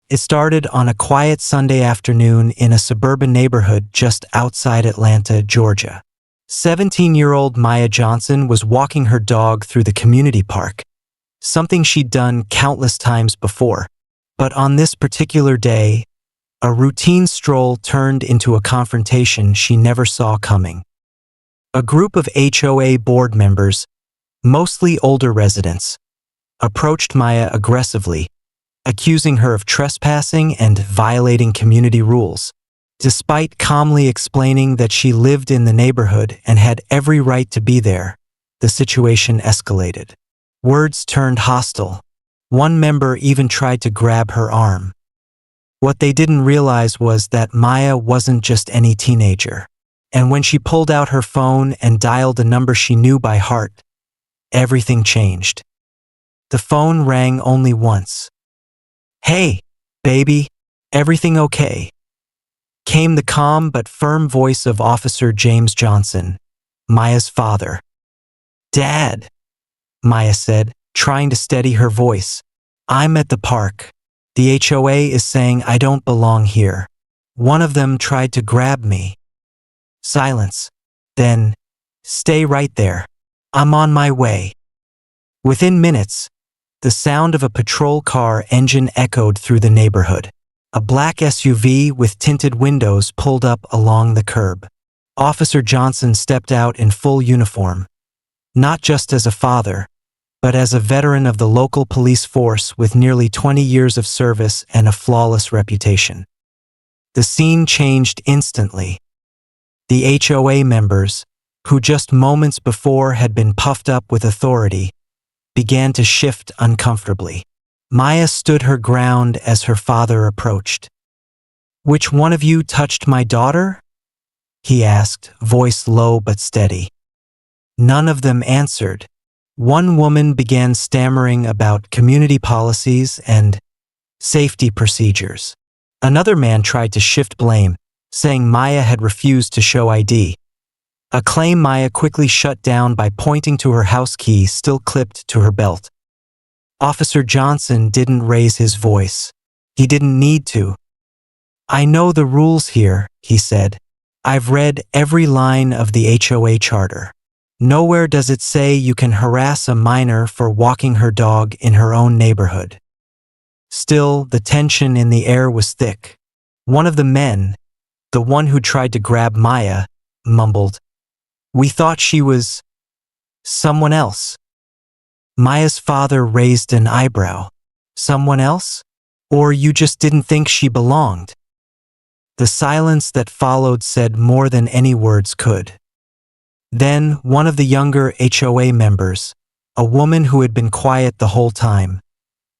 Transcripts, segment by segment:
It started on a quiet Sunday afternoon in a suburban neighborhood just outside Atlanta, Georgia. 17-year-old Maya Johnson was walking her dog through the community park, something she'd done countless times before. But on this particular day, a routine stroll turned into a confrontation she never saw coming. A group of HOA board members, mostly older residents, approached Maya aggressively, accusing her of trespassing and violating community rules. Despite calmly explaining that she lived in the neighborhood and had every right to be there, the situation escalated. Words turned hostile. One member even tried to grab her arm. What they didn't realize was that Maya wasn't just any teenager. And when she pulled out her phone and dialed a number she knew by heart, everything changed. The phone rang only once. "Hey, baby, everything okay?" came the calm but firm voice of Officer James Johnson, Maya's father. "Dad," Maya said, trying to steady her voice. "I'm at the park. The HOA is saying I don't belong here. One of them tried to grab me." Silence. Then, "Stay right there. I'm on my way." Within minutes, the sound of a patrol car engine echoed through the neighborhood. A black SUV with tinted windows pulled up along the curb. Officer Johnson stepped out in full uniform, not just as a father, but as a veteran of the local police force with nearly 20 years of service and a flawless reputation. The scene changed instantly. The HOA members, who just moments before had been puffed up with authority, began to shift uncomfortably. Maya stood her ground as her father approached. "Which one of you touched my daughter?" he asked, voice low but steady. None of them answered. One woman began stammering about community policies and safety procedures. Another man tried to shift blame, saying Maya had refused to show ID. A claim Maya quickly shut down by pointing to her house key still clipped to her belt. Officer Johnson didn't raise his voice. He didn't need to. "I know the rules here," he said. "I've read every line of the HOA charter. Nowhere does it say you can harass a minor for walking her dog in her own neighborhood." Still, the tension in the air was thick. One of the men, the one who tried to grab Maya, mumbled, "We thought she was someone else." Maya's father raised an eyebrow. "Someone else? Or you just didn't think she belonged?" The silence that followed said more than any words could. Then one of the younger HOA members, a woman who had been quiet the whole time,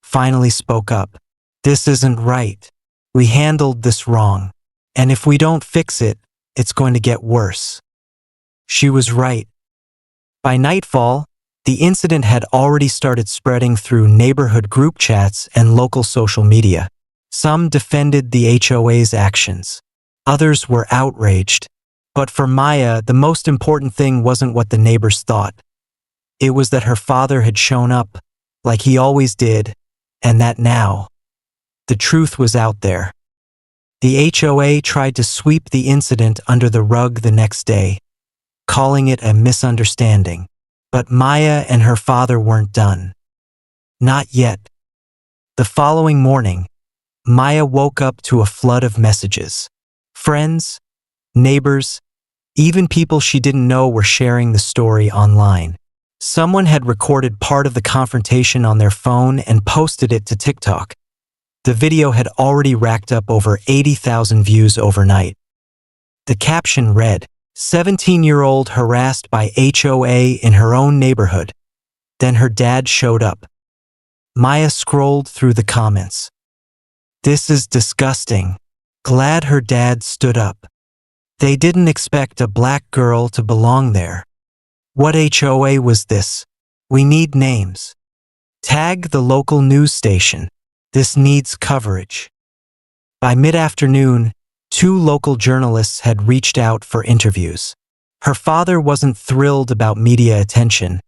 finally spoke up. "This isn't right. We handled this wrong. And if we don't fix it, it's going to get worse." She was right. By nightfall, the incident had already started spreading through neighborhood group chats and local social media. Some defended the HOA's actions. Others were outraged. But for Maya, the most important thing wasn't what the neighbors thought. It was that her father had shown up, like he always did, and that now, the truth was out there. The HOA tried to sweep the incident under the rug the next day, calling it a misunderstanding. But Maya and her father weren't done. Not yet. The following morning, Maya woke up to a flood of messages. Friends, neighbors, even people she didn't know were sharing the story online. Someone had recorded part of the confrontation on their phone and posted it to TikTok. The video had already racked up over 80,000 views overnight. The caption read, "17-year-old harassed by HOA in her own neighborhood. Then her dad showed up." Maya scrolled through the comments. "This is disgusting. Glad her dad stood up. They didn't expect a black girl to belong there. What HOA was this? We need names. Tag the local news station. This needs coverage." By mid-afternoon, 2 local journalists had reached out for interviews. Her father wasn't thrilled about media attention,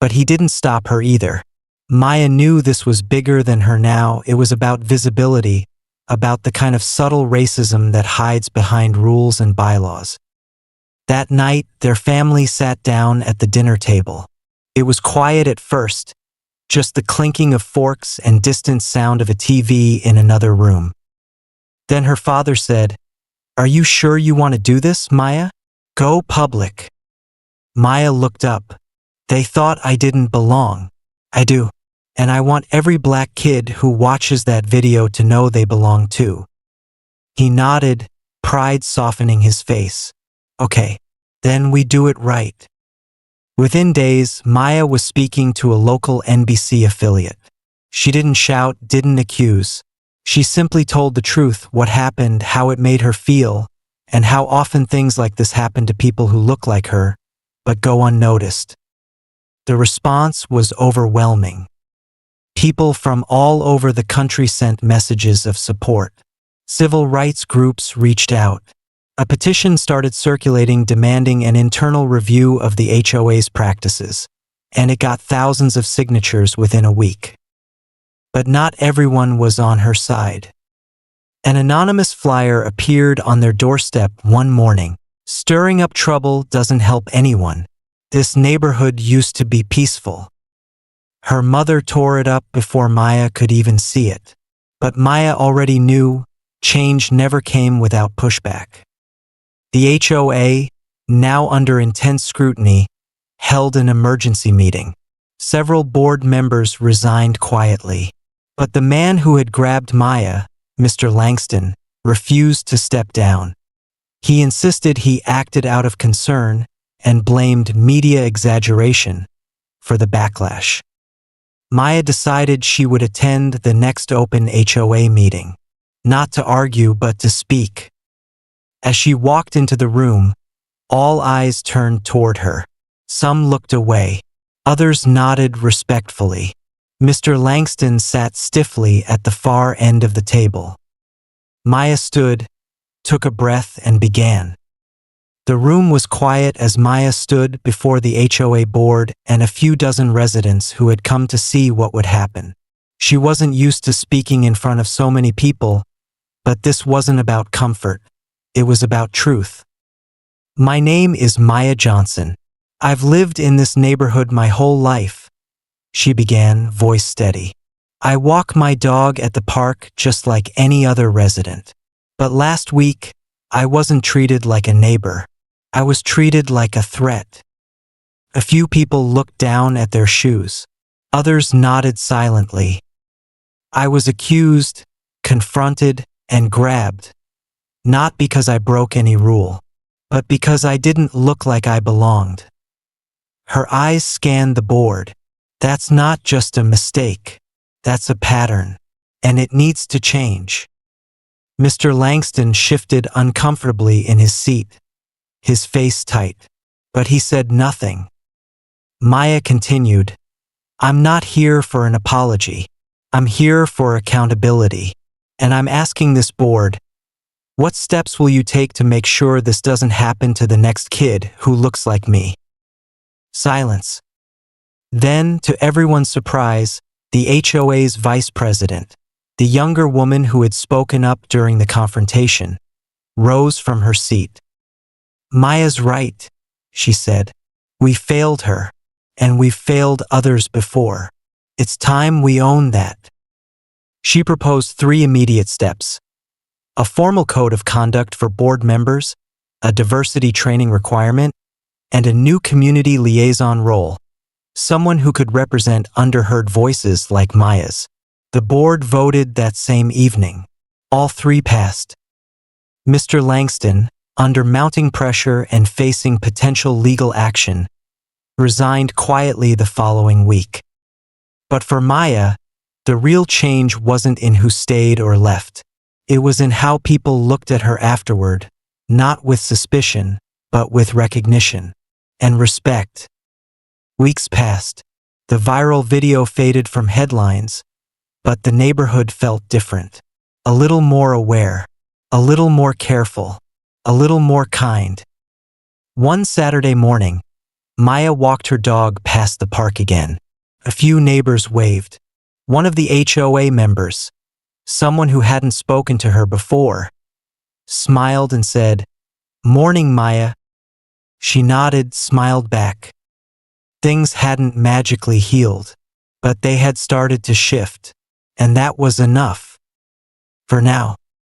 but he didn't stop her either. Maya knew this was bigger than her now. It was about visibility, about the kind of subtle racism that hides behind rules and bylaws. That night, their family sat down at the dinner table. It was quiet at first, just the clinking of forks and distant sound of a TV in another room. Then her father said, "Are you sure you want to do this, Maya? Go public." Maya looked up. "They thought I didn't belong. I do. And I want every black kid who watches that video to know they belong too." He nodded, pride softening his face. "Okay, then we do it right." Within days, Maya was speaking to a local NBC affiliate. She didn't shout, didn't accuse. She simply told the truth, what happened, how it made her feel, and how often things like this happen to people who look like her, but go unnoticed. The response was overwhelming. People from all over the country sent messages of support. Civil rights groups reached out. A petition started circulating demanding an internal review of the HOA's practices, and it got thousands of signatures within a week. But not everyone was on her side. An anonymous flyer appeared on their doorstep one morning. "Stirring up trouble doesn't help anyone. This neighborhood used to be peaceful." Her mother tore it up before Maya could even see it. But Maya already knew change never came without pushback. The HOA, now under intense scrutiny, held an emergency meeting. Several board members resigned quietly. But the man who had grabbed Maya, Mr. Langston, refused to step down. He insisted he acted out of concern and blamed media exaggeration for the backlash. Maya decided she would attend the next open HOA meeting, not to argue but to speak. As she walked into the room, all eyes turned toward her. Some looked away. Others nodded respectfully. Mr. Langston sat stiffly at the far end of the table. Maya stood, took a breath, and began. The room was quiet as Maya stood before the HOA board and a few dozen residents who had come to see what would happen. She wasn't used to speaking in front of so many people, but this wasn't about comfort. It was about truth. "My name is Maya Johnson. I've lived in this neighborhood my whole life," she began, voice steady. "I walk my dog at the park just like any other resident. But last week, I wasn't treated like a neighbor. I was treated like a threat." A few people looked down at their shoes. Others nodded silently. "I was accused, confronted, and grabbed. Not because I broke any rule, but because I didn't look like I belonged." Her eyes scanned the board. "That's not just a mistake. That's a pattern. And it needs to change." Mr. Langston shifted uncomfortably in his seat, his face tight. But he said nothing. Maya continued, "I'm not here for an apology. I'm here for accountability. And I'm asking this board, what steps will you take to make sure this doesn't happen to the next kid who looks like me?" Silence. Then, to everyone's surprise, the HOA's vice president, the younger woman who had spoken up during the confrontation, rose from her seat. "Maya's right," she said. "We failed her, and we've failed others before. It's time we own that." She proposed 3 immediate steps: a formal code of conduct for board members, a diversity training requirement, and a new community liaison role, someone who could represent underheard voices like Maya's. The board voted that same evening. All 3 passed. Mr. Langston, under mounting pressure and facing potential legal action, resigned quietly the following week. But for Maya, the real change wasn't in who stayed or left. It was in how people looked at her afterward, not with suspicion, but with recognition and respect. Weeks passed. The viral video faded from headlines, but the neighborhood felt different. A little more aware, a little more careful, a little more kind. One Saturday morning, Maya walked her dog past the park again. A few neighbors waved. One of the HOA members, Someone who hadn't spoken to her before smiled and said, "Morning, Maya." She nodded, smiled back. Things hadn't magically healed, but they had started to shift, and that was enough. For now.